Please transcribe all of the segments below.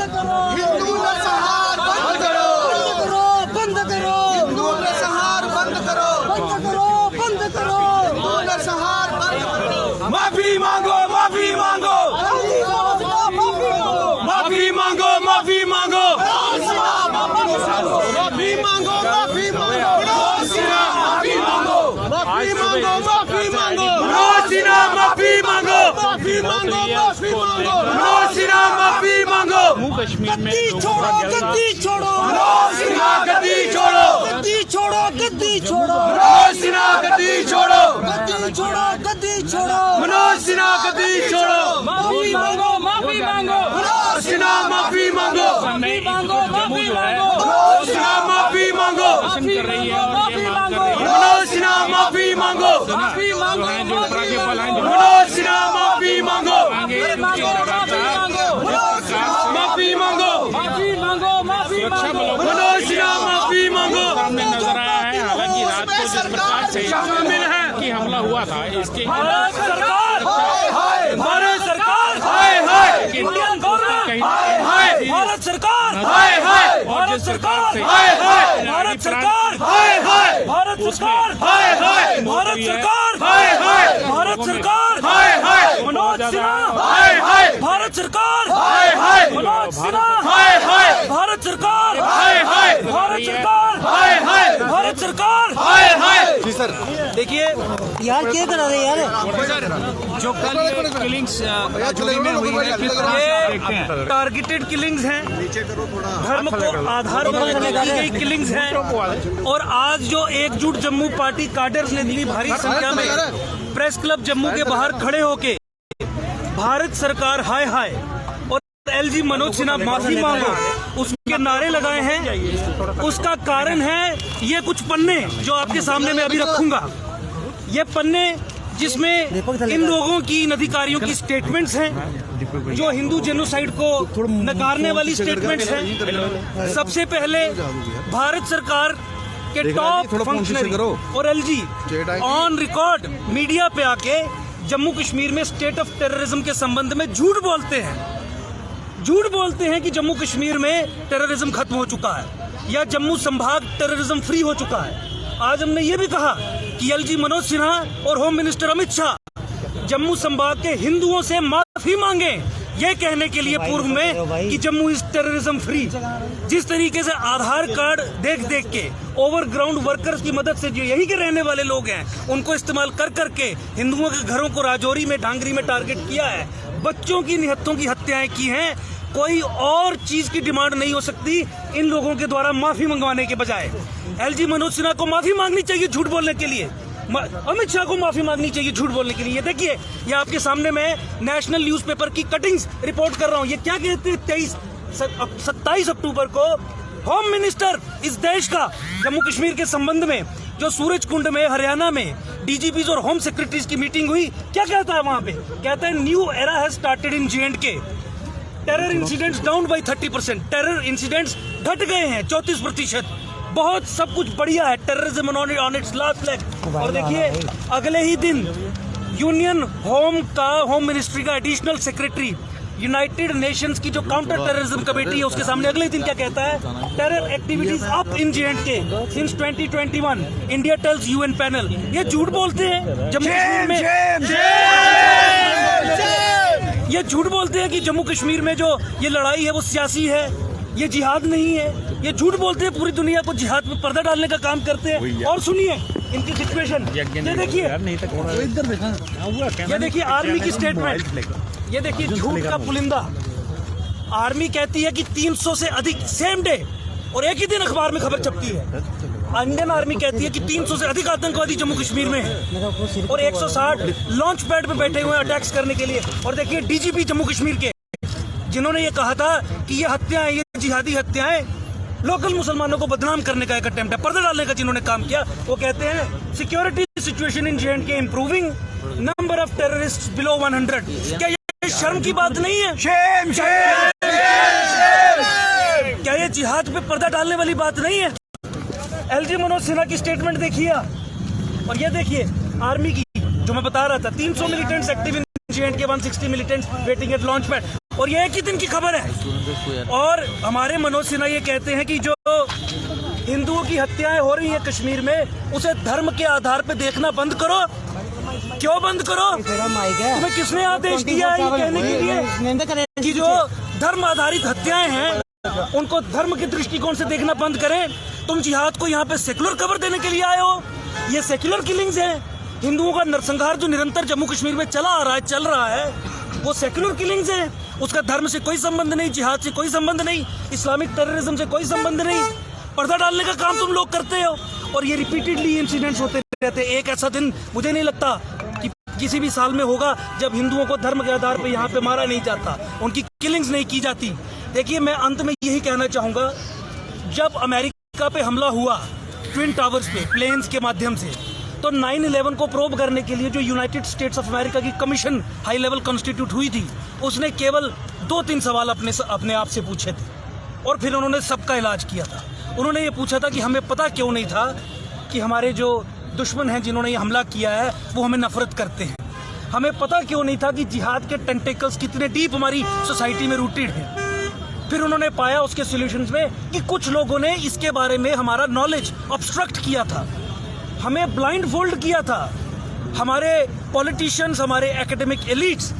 करो, हिंदू नरसंहार बंद करो, बंद करो, हिंदू नरसंहार बंद करो, बंद करो, बंद करो, हिंदू नरसंहार बंद करो। माफी मांगो, माफी मांगो, माफी मांगो, माफी मांगो, माफी मांगो, माफी मांगो, माफी मांगो, माफी मांगो, माफी मांगो, मनोज माफी मांगो, माफी मांगो, माफी मांगो, मनोज माफी मांगो, गद्दी छोड़ो, गद्दी छोड़ो, मनोज गद्दी छोड़ो, गद्दी छोड़ो, गद्दी छोड़ो, मनोज गद्दी छोड़ो, गद्दी छोड़ो, गद्दी छोड़ो, मनोज गद्दी छोड़ो, माफी मांगो, माफी मांगो, मनोज माफी मांगो, माफी मांगो, माफी मांगो, मनोज माफी मांगो, माफी मांगो, माफी मांगो, मनोज माफी मांगो, माफी मांगो, माफी मांगो, मनोज माफी मांगो, माफी मांगो, माफी मांगो, माफी मांगो, माफी मांगो, मनोज माफी मांगो, सामने नजर आया है। हालांकि रात को जिस प्रकार से शामिल है कि हमला हुआ था इसके भारत सरकार, भारत सरकार, हाय हाय, इंडियन गवर्नमेंट, कहीं हाय भारत सरकार, हाय हाय, और जिस प्रकार से हाय हाय, भारत सरकार, हाय हाय, भारत सरकार, हाय हाय, भारत सरकार, हाय हाय, भारत सरकार, हाय हाय, मनोज सिन्हा, हाय हाय, भारत सरकार, हाय हाय, मनोज सिन्हा, हाय हाय, भारत सरकार, हाय हाय, भारत सरकार, हाय हाय, भारत सरकार। हाय हाय। जी सर, देखिए यार क्या करा रहे यार, जो कल ये किलिंग्स जोड़ी में हुई है किस तरह से आप देखते हैं? ये टारगेटेड किलिंग्स हैं, धर्म को आधार बनाकर की गई किलिंग्स हैं। और आज जो एकजुट जम्मू पार्टी काडर्स ने इतनी भारी संख्या में प्रेस क्लब जम्मू के बाहर खड़े होके भारत सरकार हाय हाय और एलजी मनोज सिन्हा माफी मांगो उसके नारे लगाए हैं, उसका कारण है ये कुछ पन्ने जो आपके सामने मैं अभी रखूंगा। ये पन्ने जिसमें इन लोगों की, इन अधिकारियों की स्टेटमेंट्स हैं जो हिंदू जेनोसाइड को नकारने वाली स्टेटमेंट्स हैं। सबसे पहले भारत सरकार के टॉप फंक्शनरी और एलजी ऑन रिकॉर्ड मीडिया पे आके जम्मू कश्मीर में स्टेट ऑफ टेररिज्म के संबंध में झूठ बोलते हैं। झूठ बोलते हैं कि जम्मू कश्मीर में टेररिज्म खत्म हो चुका है या जम्मू संभाग टेररिज्म फ्री हो चुका है। आज हमने ये भी कहा कि एलजी मनोज सिन्हा और होम मिनिस्टर अमित शाह जम्मू संभाग के हिंदुओं से माफी मांगे, ये कहने के लिए पूर्व में कि जम्मू इज टेररिज्म फ्री। जिस तरीके से आधार कार्ड देख देख के ओवरग्राउंड वर्कर्स की मदद से जो यहीं के रहने वाले लोग हैं उनको इस्तेमाल कर करके हिंदुओं के घरों को राजौरी में, ढांगरी में टारगेट किया है, बच्चों की, निहत्तों की हत्याएं की हैं, कोई और चीज की डिमांड नहीं हो सकती इन लोगों के द्वारा माफी मंगवाने के बजाय। एलजी मनोज सिन्हा को माफी मांगनी चाहिए झूठ बोलने के लिए, अमित शाह को माफी मांगनी चाहिए झूठ बोलने के लिए। ये देखिए, ये आपके सामने मैं नेशनल न्यूज़पेपर की कटिंग्स रिपोर्ट कर रहा हूँ। ये क्या कहते हैं, 27 अक्टूबर को होम मिनिस्टर इस देश का जम्मू कश्मीर के संबंध में जो सूरज कुंड में हरियाणा में डीजीपीज और होम सेक्रेटरीज की मीटिंग हुई, क्या कहता है वहां पे? कहता है new era has started in J&K, terror incidents down by 30%, terror incidents घट गए हैं 34%, बहुत सब कुछ बढ़िया है, terrorism on it's last leg. और देखिए अगले ही दिन यूनियन होम मिनिस्ट्री का एडिशनल सेक्रेटरी यूनाइटेड नेशंस की जो काउंटर टेररिज्म कमेटी है उसके सामने अगले दिन क्या कहता है? Terror activities up in J&K since 2021, India tells UN panel. ये झूठ बोलते हैं जम्मू कश्मीर में, ये झूठ बोलते हैं कि जम्मू कश्मीर में जो ये लड़ाई है वो सियासी है, ये जिहाद नहीं है। ये झूठ बोलते हैं, पूरी दुनिया को जिहाद में पर्दा डालने का काम करते हैं। और सुनिए इनकी सिचुएशन, ये देखिए, ये देखिए आर्मी की स्टेटमेंट, ये देखिए झूठ का पुलिंदा। आर्मी कहती है कि 300 से अधिक सेम डे और एक ही दिन अखबार में खबर छपती है। इंडियन आर्मी कहती है कि 300 से अधिक आतंकवादी जम्मू कश्मीर में है और 160 लॉन्च पैड पे बैठे हुए हैं अटैक्स करने के लिए। और देखिए डीजीपी जम्मू कश्मीर के जिन्होंने ये कहा था कि ये हत्याएं, ये जिहादी हत्याएं लोकल मुसलमानों को बदनाम करने का एक अटेम्प्ट है, पर्दा डालने का जिन्होंने काम किया, वो कहते हैं security situation in J&K improving, number of terrorist below 100। क्या ये शर्म की बात नहीं है? शेम, शेम, क्या ये जिहाद पे पर्दा डालने वाली बात नहीं है? एलजी मनोज सिन्हा की स्टेटमेंट देखिए और ये देखिए आर्मी की, जो मैं बता रहा था, 300 militants active in J&K, 160 militants waiting eight launch pad. और ये एक ही दिन की खबर है। और हमारे मनोज सिन्हा ये कहते हैं कि जो हिंदुओं की हत्याएं हो रही है कश्मीर में, उसे धर्म के आधार पे देखना बंद करो। क्यों बंद करो? तुम्हें किसने आदेश दिया है ये कहने के लिए कि जो धर्म आधारित हत्याएं हैं उनको धर्म के दृष्टिकोण से देखना बंद करें? तुम जिहाद को यहाँ पे सेकुलर कवर देने के लिए आए हो। ये सेकुलर किलिंग्स हैं। हिंदुओं का नरसंहार जो निरंतर जम्मू कश्मीर में चल रहा है वो सेकुलर किलिंग्स हैं। उसका धर्म से कोई संबंध नहीं, जिहाद से कोई संबंध नहीं, इस्लामिक टेररिज्म से कोई संबंध नहीं। पर्दा डालने का काम तुम लोग करते हो और ये रिपीटेडली इंसिडेंट्स होते रहते। एक ऐसा दिन मुझे नहीं लगता कि किसी भी साल में होगा जब हिंदुओं को धर्म के आधार पे यहाँ पे मारा नहीं जाता, उनकी किलिंग्स नहीं की जाती। देखिए, मैं अंत में यही कहना चाहूंगा, जब अमेरिका पे हमला हुआ ट्विन टावर्स पे प्लेन्स के माध्यम से, तो 9/11 को प्रोब करने के लिए जो यूनाइटेड स्टेट्स ऑफ अमेरिका की कमीशन हाई लेवल कॉन्स्टिट्यूट हुई थी, उसने केवल 2-3 सवाल अपने आप से पूछे थे और फिर उन्होंने सबका इलाज किया था। उन्होंने ये पूछा था कि हमें पता क्यों नहीं था कि हमारे जो दुश्मन हैं जिन्होंने ये हमला किया है वो हमें नफरत करते हैं। हमें पता क्यों नहीं था कि जिहाद के टेंटेकल्स कितने डीप हमारी सोसाइटी में रूटेड हैं। फिर उन्होंने पाया उसके सॉल्यूशंस में कि कुछ लोगों ने इसके बारे में हमारा नॉलेज ऑब्स्ट्रक्ट किया था, हमें ब्लाइंड फोल्ड किया था। हमारे पॉलिटिशियंस, हमारे एकेडमिक एलिट्स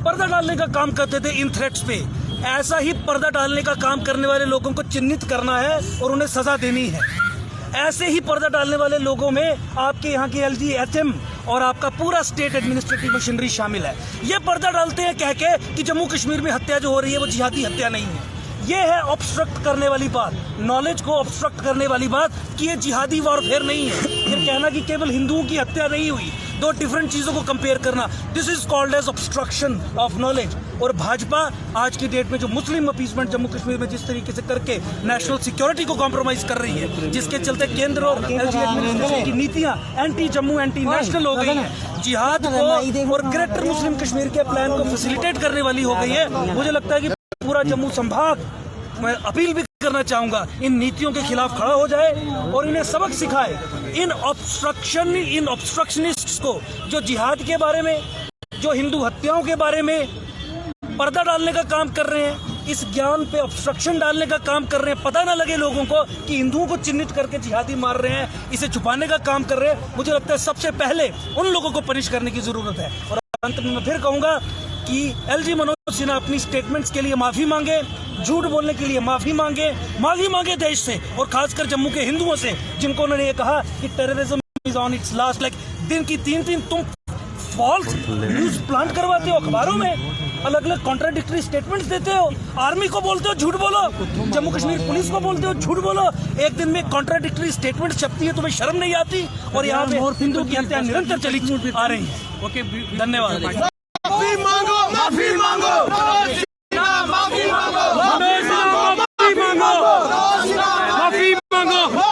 पर्दा डालने का काम करते थे इन थ्रेट्स पे। ऐसा ही पर्दा डालने का काम करने वाले लोगों को चिन्हित करना है और उन्हें सजा देनी है। ऐसे ही पर्दा डालने वाले लोगों में आपके यहाँ के LGHM और आपका पूरा स्टेट एडमिनिस्ट्रेटिव मशीनरी शामिल है। ये पर्दा डालते हैं कह के कि जम्मू कश्मीर में हत्या जो हो रही है वो जिहादी हत्या नहीं है। ये है ऑब्स्ट्रक्ट करने वाली बात, नॉलेज को ऑब्स्ट्रक्ट करने वाली बात कि ये जिहादी वॉरफेयर नहीं है। फिर कहना कि केवल हिंदुओं की हत्या नहीं हुई, दो डिफरेंट चीजों को कंपेयर करना, this is called as obstruction of knowledge. और भाजपा आज की डेट में जो मुस्लिम अपीसमेंट जम्मू कश्मीर में जिस तरीके से करके नेशनल सिक्योरिटी को कॉम्प्रोमाइज कर रही है, जिसके चलते केंद्र और LG एडमिनिस्ट्रेशन की नीतियां एंटी जम्मू, एंटी नेशनल हो गई है, जिहाद को और ग्रेटर मुस्लिम कश्मीर के प्लान को फैसिलिटेट करने वाली हो गई है। मुझे लगता है कि पूरा जम्मू संभाग, मैं अपील भी करना चाहूंगा, इन नीतियों के खिलाफ खड़ा हो जाए और इन्हें सबक सिखाए। इन ऑब्स्ट्रक्शनिस्ट्स को जो जिहाद के बारे में, जो हिंदू हत्याओं के बारे में पर्दा डालने का काम कर रहे हैं, इस ज्ञान पे ऑब्स्ट्रक्शन डालने का काम कर रहे हैं, पता ना लगे लोगों को कि हिंदुओं को चिन्हित करके जिहादी मार रहे हैं, इसे छुपाने का काम कर रहे हैं। मुझे लगता है सबसे पहले उन लोगों को पनिश करने की जरूरत है। और अंत में मैं फिर कहूंगा कि LG मनोज सिन्हा अपनी स्टेटमेंट्स के लिए माफी मांगे, झूठ बोलने के लिए माफी मांगे देश से और खासकर जम्मू के हिंदुओं से, जिनको उन्होंने ये कहा कि terrorism is on it's last leg. दिन की 3 तुम फॉल्स न्यूज प्लांट करवाते हो, अखबारों में अलग अलग कॉन्ट्राडिक्टरी स्टेटमेंट्स देते हो, आर्मी को बोलते हो झूठ बोलो, जम्मू कश्मीर पुलिस को बोलते हो झूठ बोलो। एक दिन में कॉन्ट्राडिक्टरी स्टेटमेंट छपती है, तुम्हें शर्म नहीं आती? और यहाँ पे हिंदू की हत्या निरंतर चली आ रही है। ओके, धन्यवाद। माफी मांगो, माफी मांगो, माफी मांगो, माफी मांगो, माफी मांगो, माफी मांगो।